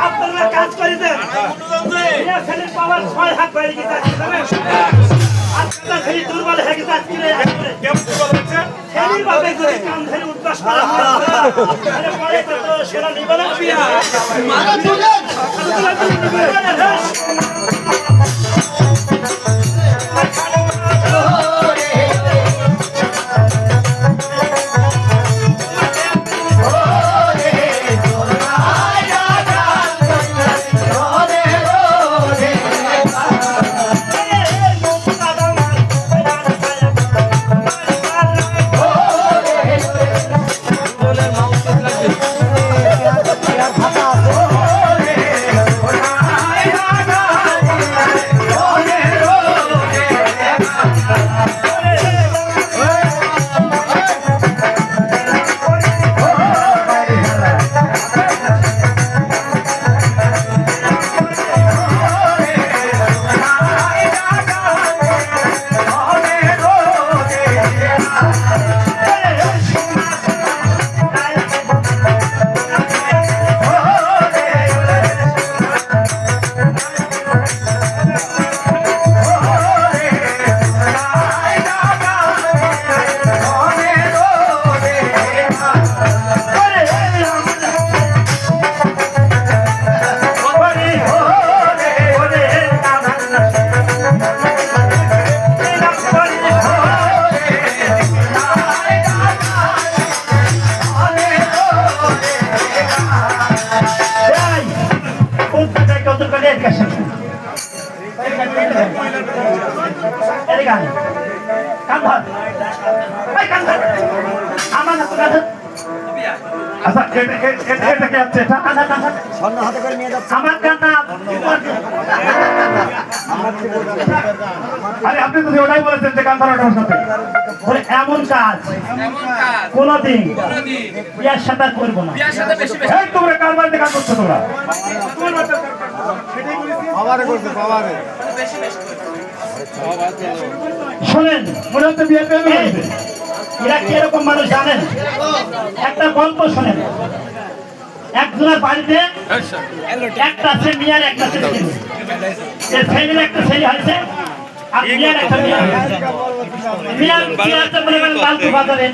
আপনারা কাজ করে দেন পাওয়ার 6 হাত বাইরে গেছে আপনারা খালি দুর্বল হয়ে গেছে আজকে ভাবে যদি কাম ধরে উদ্বাস করা হয় তো সেরা নিবে না আপনি তো ওটাই বলেছেন যে কান্তারাটার সাথে এমন কাজ কোনদিন বিয়ার সাথে করবো না। তোমরা কার বাড়িতে কাজ করছো? তোমরা শোনেন, মনে হচ্ছে বিয়ে এরা কি এরকম মানুষ জানেন? একটা গল্প শোনেন। একজনের বাড়িতে একটা ছেলে মেয়ার একটা ছেলে ছিল। এর ছেলের একটা ছেলে হয়েছে আর মেয়ার একটা মেয়ে। মেয়ার মনে করেন বালতি বাজারে